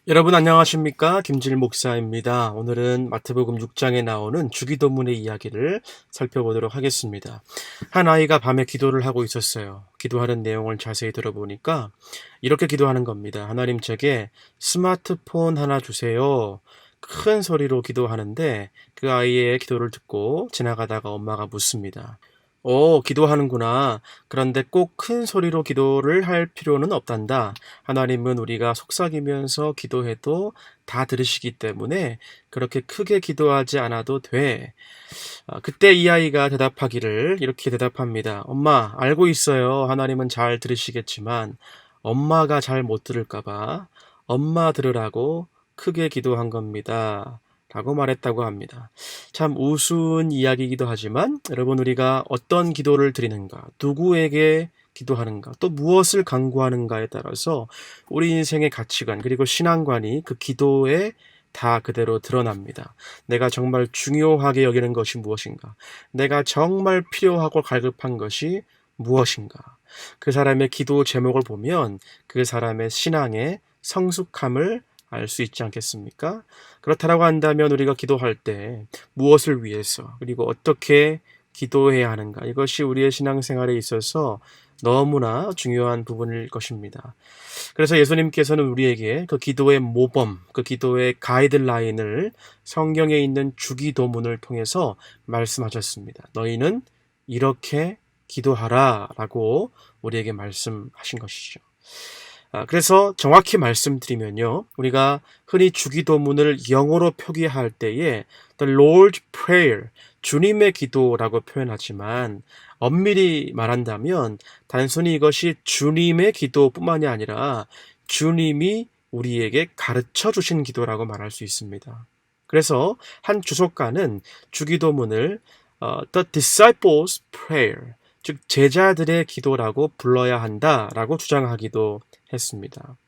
여러분 안녕하십니까? 김질 목사입니다. 오늘은 마태복음 6장에 나오는 주기도문의 이야기를 살펴보도록 하겠습니다. 한 아이가 밤에 기도를 하고 있었어요. 기도하는 내용을 자세히 들어보니까 이렇게 기도하는 겁니다. 하나님 제게 스마트폰 하나 주세요. 큰 소리로 기도하는데 그 아이의 기도를 듣고 지나가다가 엄마가 묻습니다. 기도하는구나. 그런데 꼭 큰 소리로 기도를 할 필요는 없단다. 하나님은 우리가 속삭이면서 기도해도 다 들으시기 때문에 그렇게 크게 기도하지 않아도 돼. 그때 이 아이가 대답하기를 이렇게 대답합니다. 엄마, 알고 있어요. 하나님은 잘 들으시겠지만 엄마가 잘 못 들을까봐 엄마 들으라고 크게 기도한 겁니다. 라고 말했다고 합니다. 참 우스운 이야기이기도 하지만 여러분 우리가 어떤 기도를 드리는가, 누구에게 기도하는가, 또 무엇을 강구하는가에 따라서 우리 인생의 가치관 그리고 신앙관이 그 기도에 다 그대로 드러납니다. 내가 정말 중요하게 여기는 것이 무엇인가, 내가 정말 필요하고 갈급한 것이 무엇인가, 그 사람의 기도 제목을 보면 그 사람의 신앙의 성숙함을 알 수 있지 않겠습니까? 그렇다라고 한다면 우리가 기도할 때 무엇을 위해서 그리고 어떻게 기도해야 하는가, 이것이 우리의 신앙생활에 있어서 너무나 중요한 부분일 것입니다. 그래서 예수님께서는 우리에게 그 기도의 모범, 그 기도의 가이드라인을 성경에 있는 주기도문을 통해서 말씀하셨습니다. 너희는 이렇게 기도하라 라고 우리에게 말씀하신 것이죠. 그래서 정확히 말씀드리면요, 우리가 흔히 주기도문을 영어로 표기할 때에 The Lord's Prayer, 주님의 기도라고 표현하지만 엄밀히 말한다면 단순히 이것이 주님의 기도뿐만이 아니라 주님이 우리에게 가르쳐 주신 기도라고 말할 수 있습니다. 그래서 한 주석가는 주기도문을 The Disciples' Prayer, 즉 제자들의 기도라고 불러야 한다라고 주장하기도 했습니다.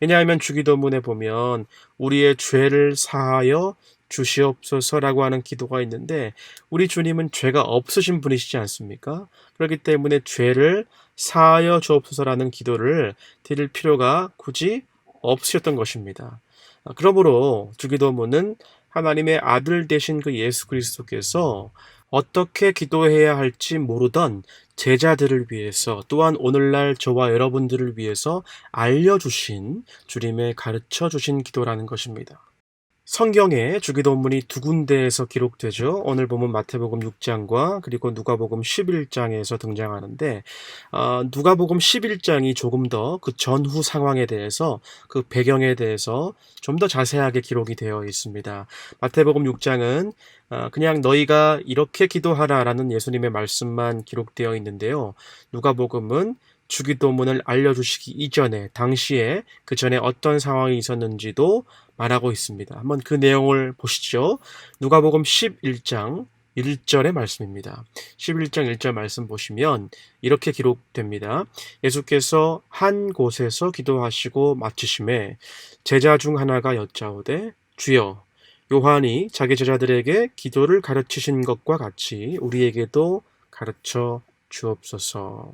왜냐하면 주기도문에 보면 우리의 죄를 사하여 주시옵소서라고 하는 기도가 있는데 우리 주님은 죄가 없으신 분이시지 않습니까? 그렇기 때문에 죄를 사하여 주옵소서라는 기도를 드릴 필요가 굳이 없으셨던 것입니다. 그러므로 주기도문은 하나님의 아들 되신 그 예수 그리스도께서 어떻게 기도해야 할지 모르던 제자들을 위해서, 또한 오늘날 저와 여러분들을 위해서 알려주신, 주님의 가르쳐 주신 기도라는 것입니다. 성경에 주기도문이 두 군데에서 기록되죠. 오늘 보면 마태복음 6장과 그리고 누가복음 11장에서 등장하는데, 누가복음 11장이 조금 더 그 전후 상황에 대해서, 그 배경에 대해서 좀 더 자세하게 기록이 되어 있습니다. 마태복음 6장은 그냥 너희가 이렇게 기도하라라는 예수님의 말씀만 기록되어 있는데요. 누가복음은 주기도문을 알려주시기 이전에, 당시에 그 전에 어떤 상황이 있었는지도 말하고 있습니다. 한번 그 내용을 보시죠. 누가복음 11장 1절의 말씀입니다. 11장 1절 말씀 보시면 이렇게 기록됩니다. 예수께서 한 곳에서 기도하시고 마치심에 제자 중 하나가 여짜오되 주여, 요한이 자기 제자들에게 기도를 가르치신 것과 같이 우리에게도 가르쳐 주옵소서.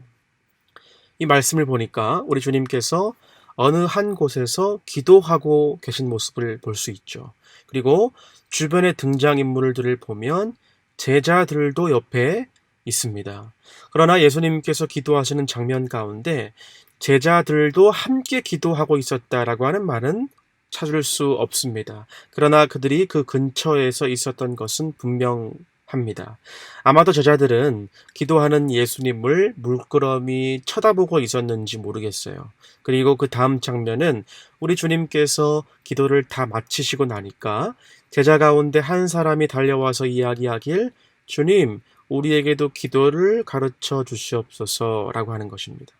이 말씀을 보니까 우리 주님께서 어느 한 곳에서 기도하고 계신 모습을 볼 수 있죠. 그리고 주변의 등장인물들을 보면 제자들도 옆에 있습니다. 그러나 예수님께서 기도하시는 장면 가운데 제자들도 함께 기도하고 있었다라고 하는 말은 찾을 수 없습니다. 그러나 그들이 그 근처에서 있었던 것은 분명합니다. 아마도 제자들은 기도하는 예수님을 물끄러미 쳐다보고 있었는지 모르겠어요. 그리고 그 다음 장면은 우리 주님께서 기도를 다 마치시고 나니까 제자 가운데 한 사람이 달려와서 이야기하길, 주님, 우리에게도 기도를 가르쳐 주시옵소서라고 하는 것입니다.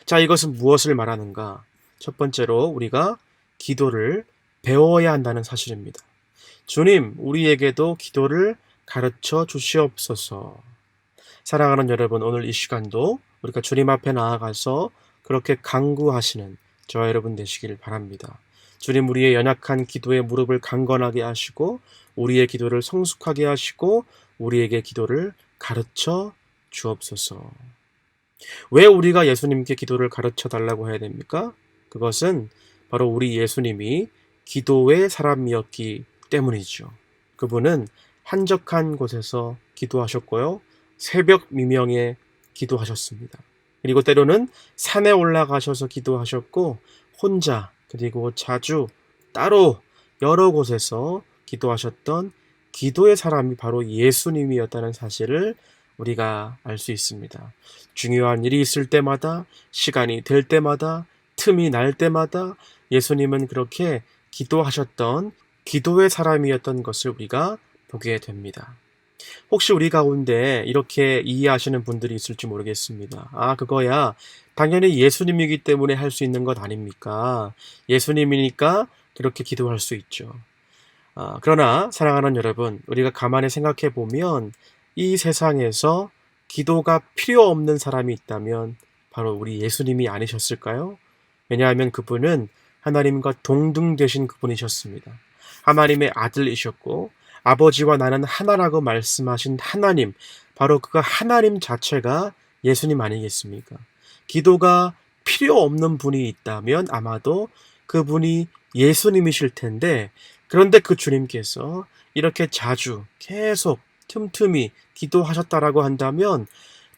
자, 이것은 무엇을 말하는가? 첫 번째로 우리가 기도를 배워야 한다는 사실입니다. 주님, 우리에게도 기도를 가르쳐 주시옵소서. 사랑하는 여러분, 오늘 이 시간도 우리가 주님 앞에 나아가서 그렇게 간구하시는 저와 여러분 되시길 바랍니다. 주님, 우리의 연약한 기도에 무릎을 강건하게 하시고 우리의 기도를 성숙하게 하시고 우리에게 기도를 가르쳐 주옵소서. 왜 우리가 예수님께 기도를 가르쳐 달라고 해야 됩니까? 그것은 바로 우리 예수님이 기도의 사람이었기 때문이죠. 그분은 한적한 곳에서 기도하셨고요. 새벽 미명에 기도하셨습니다. 그리고 때로는 산에 올라가셔서 기도하셨고 혼자 그리고 자주 따로 여러 곳에서 기도하셨던 기도의 사람이 바로 예수님이었다는 사실을 우리가 알 수 있습니다. 중요한 일이 있을 때마다, 시간이 될 때마다, 틈이 날 때마다 예수님은 그렇게 기도하셨던 기도의 사람이었던 것을 우리가 보게 됩니다. 혹시 우리 가운데 이렇게 이해하시는 분들이 있을지 모르겠습니다. 아, 그거야. 당연히 예수님이기 때문에 할 수 있는 것 아닙니까? 예수님이니까 그렇게 기도할 수 있죠. 그러나 사랑하는 여러분, 우리가 가만히 생각해 보면 이 세상에서 기도가 필요 없는 사람이 있다면 바로 우리 예수님이 아니셨을까요? 왜냐하면 그분은 하나님과 동등되신 그분이셨습니다. 하나님의 아들이셨고 아버지와 나는 하나라고 말씀하신 하나님, 바로 그 하나님 자체가 예수님 아니겠습니까? 기도가 필요 없는 분이 있다면 아마도 그분이 예수님이실 텐데, 그런데 그 주님께서 이렇게 자주 계속 틈틈이 기도하셨다라고 한다면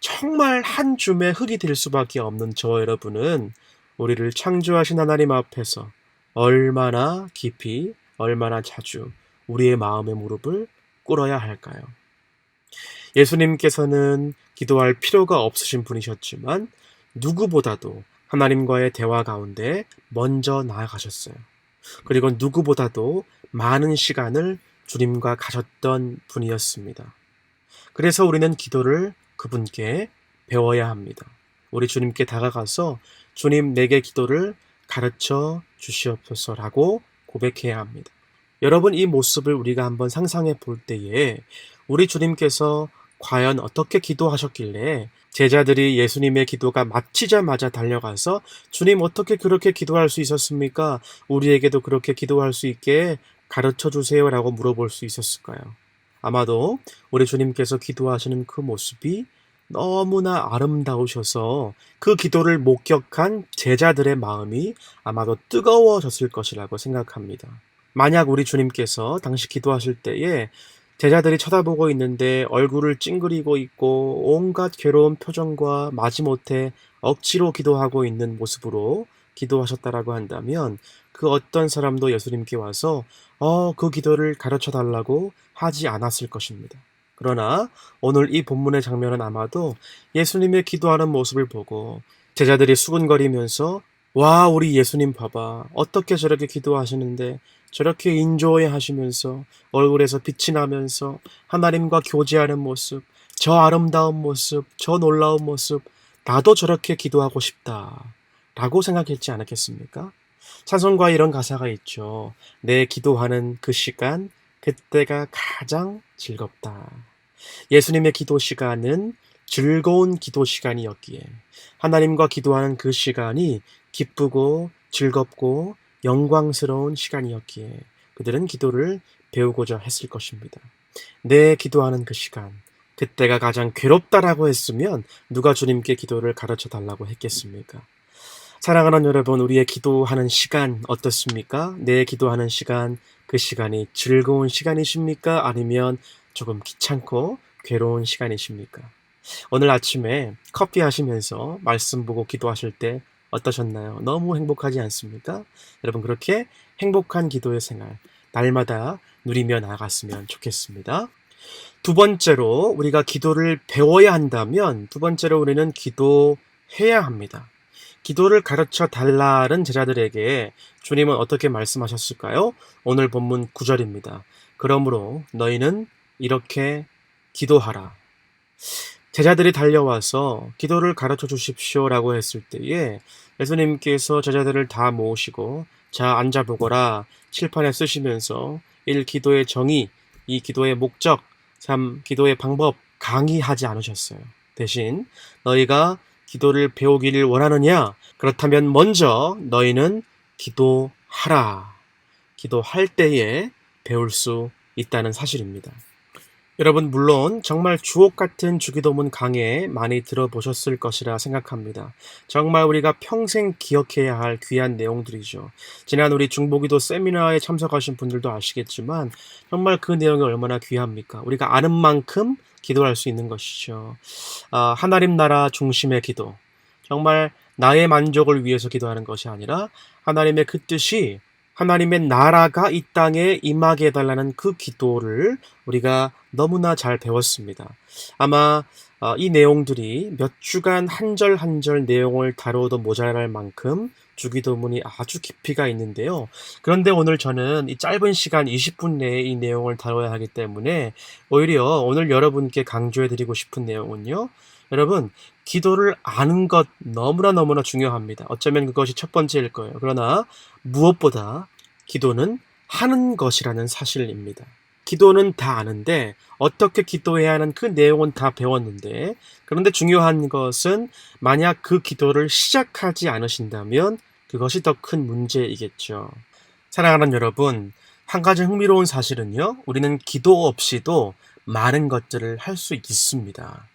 정말 한 줌의 흙이 될 수밖에 없는 저 여러분은 우리를 창조하신 하나님 앞에서 얼마나 깊이, 얼마나 자주 우리의 마음의 무릎을 꿇어야 할까요? 예수님께서는 기도할 필요가 없으신 분이셨지만 누구보다도 하나님과의 대화 가운데 먼저 나아가셨어요. 그리고 누구보다도 많은 시간을 주님과 가졌던 분이었습니다. 그래서 우리는 기도를 그분께 배워야 합니다. 우리 주님께 다가가서 주님 내게 기도를 가르쳐 주시옵소서라고 고백해야 합니다. 여러분, 이 모습을 우리가 한번 상상해 볼 때에 우리 주님께서 과연 어떻게 기도하셨길래 제자들이 예수님의 기도가 마치자마자 달려가서 주님 어떻게 그렇게 기도할 수 있었습니까? 우리에게도 그렇게 기도할 수 있게 가르쳐 주세요라고 물어볼 수 있었을까요? 아마도 우리 주님께서 기도하시는 그 모습이 너무나 아름다우셔서 그 기도를 목격한 제자들의 마음이 아마도 뜨거워졌을 것이라고 생각합니다. 만약 우리 주님께서 당시 기도하실 때에 제자들이 쳐다보고 있는데 얼굴을 찡그리고 있고 온갖 괴로운 표정과 마지못해 억지로 기도하고 있는 모습으로 기도하셨다라고 한다면 그 어떤 사람도 예수님께 와서 그 기도를 가르쳐 달라고 하지 않았을 것입니다. 그러나 오늘 이 본문의 장면은 아마도 예수님의 기도하는 모습을 보고 제자들이 수군거리면서 와, 우리 예수님 봐봐. 어떻게 저렇게 기도하시는데 저렇게 인조해 하시면서 얼굴에서 빛이 나면서 하나님과 교제하는 모습, 저 아름다운 모습, 저 놀라운 모습, 나도 저렇게 기도하고 싶다. 라고 생각했지 않았겠습니까? 찬송가에 이런 가사가 있죠. 내 기도하는 그 시간, 그때가 가장 즐겁다. 예수님의 기도 시간은 즐거운 기도 시간이었기에 하나님과 기도하는 그 시간이 기쁘고 즐겁고 영광스러운 시간이었기에 그들은 기도를 배우고자 했을 것입니다. 내 기도하는 그 시간, 그때가 가장 괴롭다라고 했으면 누가 주님께 기도를 가르쳐 달라고 했겠습니까? 사랑하는 여러분, 우리의 기도하는 시간 어떻습니까? 내 기도하는 시간, 그 시간이 즐거운 시간이십니까? 아니면 조금 귀찮고 괴로운 시간이십니까? 오늘 아침에 커피 하시면서 말씀 보고 기도하실 때 어떠셨나요? 너무 행복하지 않습니까? 여러분, 그렇게 행복한 기도의 생활 날마다 누리며 나아갔으면 좋겠습니다. 두 번째로 우리가 기도를 배워야 한다면 두 번째로 우리는 기도해야 합니다. 기도를 가르쳐 달라는 제자들에게 주님은 어떻게 말씀하셨을까요? 오늘 본문 9절입니다. 그러므로 너희는 이렇게 기도하라. 제자들이 달려와서 기도를 가르쳐 주십시오라고 했을 때에 예수님께서 제자들을 다 모으시고 자, 앉아보거라 칠판에 쓰시면서 기도의 정의, 이 기도의 목적, 기도의 방법 강의하지 않으셨어요. 대신 너희가 기도를 배우기를 원하느냐? 그렇다면 먼저 너희는 기도하라. 기도할 때에 배울 수 있다는 사실입니다. 여러분, 물론 정말 주옥 같은 주기도문 강해 많이 들어보셨을 것이라 생각합니다. 정말 우리가 평생 기억해야 할 귀한 내용들이죠. 지난 우리 중보기도 세미나에 참석하신 분들도 아시겠지만 정말 그 내용이 얼마나 귀합니까? 우리가 아는 만큼 기도할 수 있는 것이죠. 하나님 나라 중심의 기도. 정말 나의 만족을 위해서 기도하는 것이 아니라 하나님의 그 뜻이, 하나님의 나라가 이 땅에 임하게 해달라는 그 기도를 우리가 너무나 잘 배웠습니다. 아마 이 내용들이 몇 주간 한 절 한 절 내용을 다뤄도 모자랄 만큼 주기도문이 아주 깊이가 있는데요. 그런데 오늘 저는 이 짧은 시간 20분 내에 이 내용을 다뤄야 하기 때문에 오히려 오늘 여러분께 강조해드리고 싶은 내용은요. 여러분, 기도를 아는 것 너무나 중요합니다. 어쩌면 그것이 첫 번째일 거예요. 그러나 무엇보다 기도는 하는 것이라는 사실입니다. 기도는 다 아는데 어떻게 기도해야 하는 그 내용은 다 배웠는데, 그런데 중요한 것은 만약 그 기도를 시작하지 않으신다면 그것이 더 큰 문제이겠죠. 사랑하는 여러분, 한 가지 흥미로운 사실은요, 우리는 기도 없이도 많은 것들을 할 수 있습니다.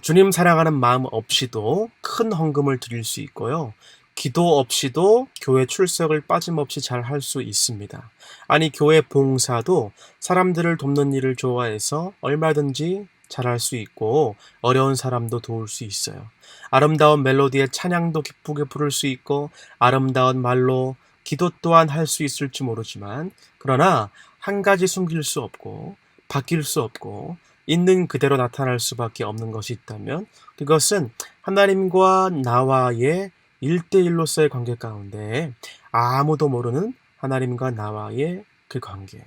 주님 사랑하는 마음 없이도 큰 헌금을 드릴 수 있고요. 기도 없이도 교회 출석을 빠짐없이 잘 할 수 있습니다. 아니, 교회 봉사도 사람들을 돕는 일을 좋아해서 얼마든지 잘할 수 있고 어려운 사람도 도울 수 있어요. 아름다운 멜로디의 찬양도 기쁘게 부를 수 있고 아름다운 말로 기도 또한 할 수 있을지 모르지만, 그러나 한 가지 숨길 수 없고 바뀔 수 없고 있는 그대로 나타날 수밖에 없는 것이 있다면 그것은 하나님과 나와의 1대1로서의 관계 가운데 아무도 모르는 하나님과 나와의 그 관계,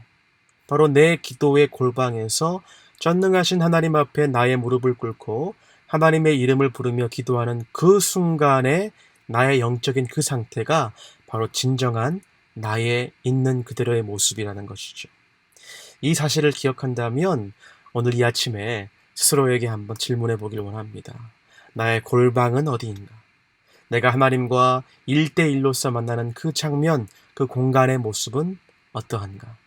바로 내 기도의 골방에서 전능하신 하나님 앞에 나의 무릎을 꿇고 하나님의 이름을 부르며 기도하는 그 순간에 나의 영적인 그 상태가 바로 진정한 나의 있는 그대로의 모습이라는 것이죠. 이 사실을 기억한다면 오늘 이 아침에 스스로에게 한번 질문해 보길 원합니다. 나의 골방은 어디인가? 내가 하나님과 1대1로서 만나는 그 장면, 그 공간의 모습은 어떠한가?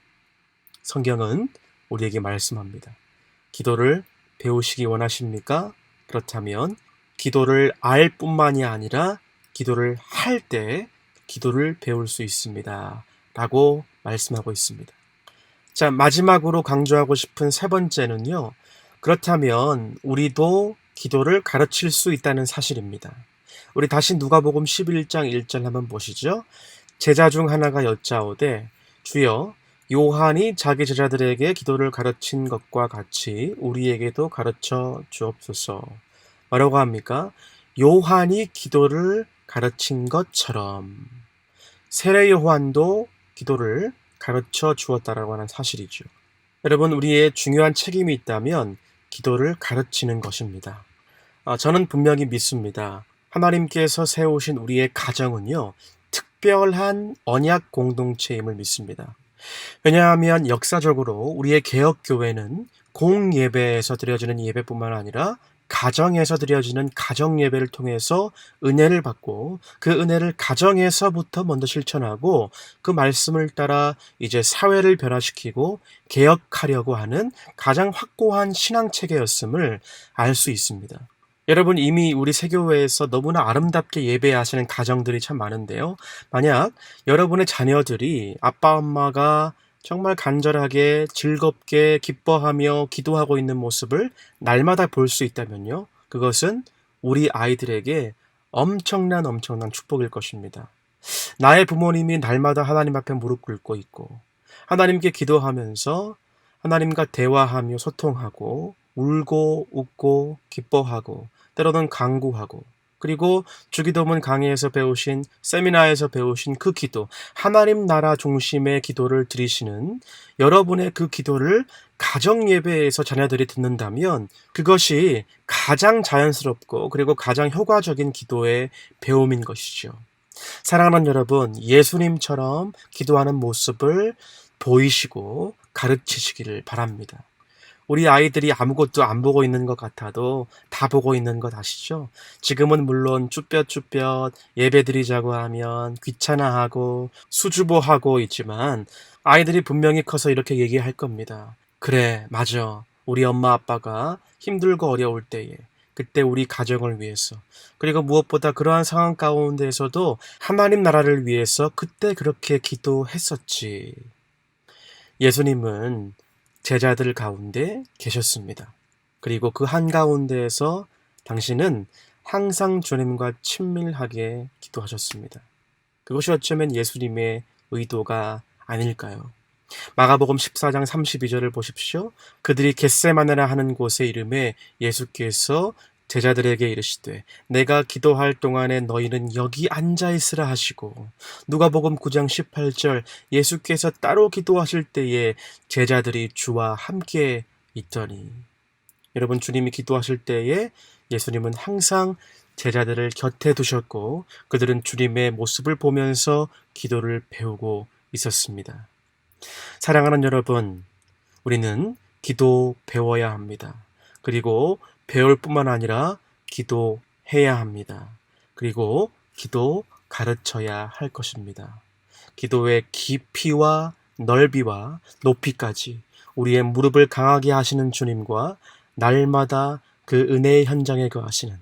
성경은 우리에게 말씀합니다. 기도를 배우시기 원하십니까? 그렇다면 기도를 알 뿐만이 아니라 기도를 할 때 기도를 배울 수 있습니다. 라고 말씀하고 있습니다. 자, 마지막으로 강조하고 싶은 세 번째는요. 그렇다면 우리도 기도를 가르칠 수 있다는 사실입니다. 우리 다시 누가복음 11장 1절 한번 보시죠. 제자 중 하나가 여짜오되 주여, 요한이 자기 제자들에게 기도를 가르친 것과 같이 우리에게도 가르쳐 주옵소서. 뭐라고 합니까? 요한이 기도를 가르친 것처럼 세례 요한도 기도를 가르쳐 주었다라고 하는 사실이죠. 여러분, 우리의 중요한 책임이 있다면 기도를 가르치는 것입니다. 저는 분명히 믿습니다. 하나님께서 세우신 우리의 가정은요, 특별한 언약 공동체임을 믿습니다. 왜냐하면 역사적으로 우리의 개혁교회는 공예배에서 드려지는 예배뿐만 아니라 가정에서 드려지는 가정예배를 통해서 은혜를 받고 그 은혜를 가정에서부터 먼저 실천하고 그 말씀을 따라 이제 사회를 변화시키고 개혁하려고 하는 가장 확고한 신앙체계였음을 알 수 있습니다. 여러분, 이미 우리 세교회에서 너무나 아름답게 예배하시는 가정들이 참 많은데요. 만약 여러분의 자녀들이 아빠 엄마가 정말 간절하게 즐겁게 기뻐하며 기도하고 있는 모습을 날마다 볼 수 있다면요, 그것은 우리 아이들에게 엄청난 축복일 것입니다. 나의 부모님이 날마다 하나님 앞에 무릎 꿇고 있고 하나님께 기도하면서 하나님과 대화하며 소통하고 울고 웃고 기뻐하고 때로는 간구하고, 그리고 주기도문 강의에서 배우신, 세미나에서 배우신 그 기도, 하나님 나라 중심의 기도를 드리시는 여러분의 그 기도를 가정 예배에서 자녀들이 듣는다면 그것이 가장 자연스럽고 그리고 가장 효과적인 기도의 배움인 것이죠. 사랑하는 여러분, 예수님처럼 기도하는 모습을 보이시고 가르치시기를 바랍니다. 우리 아이들이 아무것도 안 보고 있는 것 같아도 다 보고 있는 것 아시죠? 지금은 물론 쭈뼛쭈뼛 예배드리자고 하면 귀찮아하고 수줍어하고 있지만 아이들이 분명히 커서 이렇게 얘기할 겁니다. 그래, 맞아. 우리 엄마 아빠가 힘들고 어려울 때에, 그때 우리 가정을 위해서, 그리고 무엇보다 그러한 상황 가운데에서도 하나님 나라를 위해서 그때 그렇게 기도했었지. 예수님은 제자들 가운데 계셨습니다. 그리고 그 한가운데에서 당신은 항상 주님과 친밀하게 기도하셨습니다. 그것이 어쩌면 예수님의 의도가 아닐까요? 마가복음 14장 32절을 보십시오. 그들이 겟세마네라 하는 곳에 이름에 예수께서 제자들에게 이르시되 내가 기도할 동안에 너희는 여기 앉아 있으라 하시고, 누가복음 9장 18절 예수께서 따로 기도하실 때에 제자들이 주와 함께 있더니. 여러분, 주님이 기도하실 때에 예수님은 항상 제자들을 곁에 두셨고 그들은 주님의 모습을 보면서 기도를 배우고 있었습니다. 사랑하는 여러분, 우리는 기도 배워야 합니다. 그리고 배울 뿐만 아니라 기도해야 합니다. 그리고 기도 가르쳐야 할 것입니다. 기도의 깊이와 넓이와 높이까지 우리의 무릎을 강하게 하시는 주님과 날마다 그 은혜의 현장에 거하시는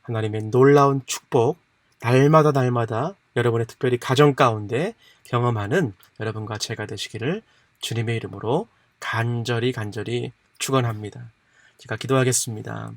하나님의 놀라운 축복, 날마다 여러분의 특별히 가정 가운데 경험하는 여러분과 제가 되시기를 주님의 이름으로 간절히 축원합니다. 제가 기도하겠습니다.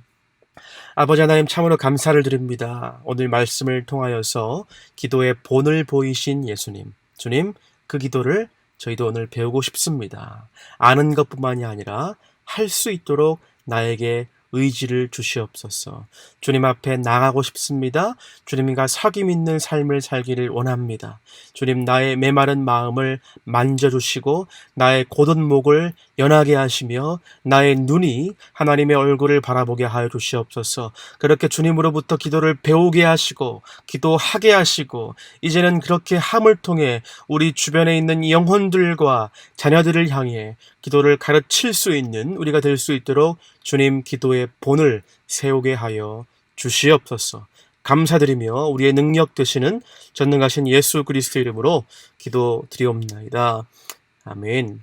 아버지 하나님, 참으로 감사를 드립니다. 오늘 말씀을 통하여서 기도의 본을 보이신 예수님, 주님, 그 기도를 저희도 오늘 배우고 싶습니다. 아는 것뿐만이 아니라 할 수 있도록 나에게 의지를 주시옵소서. 주님 앞에 나가고 싶습니다. 주님과 사귐 있는 삶을 살기를 원합니다. 주님, 나의 메마른 마음을 만져주시고 나의 곧은 목을 연하게 하시며 나의 눈이 하나님의 얼굴을 바라보게 하여 주시옵소서. 그렇게 주님으로부터 기도를 배우게 하시고 기도하게 하시고 이제는 그렇게 함을 통해 우리 주변에 있는 영혼들과 자녀들을 향해 기도를 가르칠 수 있는 우리가 될 수 있도록 주님 기도의 본을 세우게 하여 주시옵소서. 감사드리며 우리의 능력 되시는 전능하신 예수 그리스도 이름으로 기도드리옵나이다. 아멘.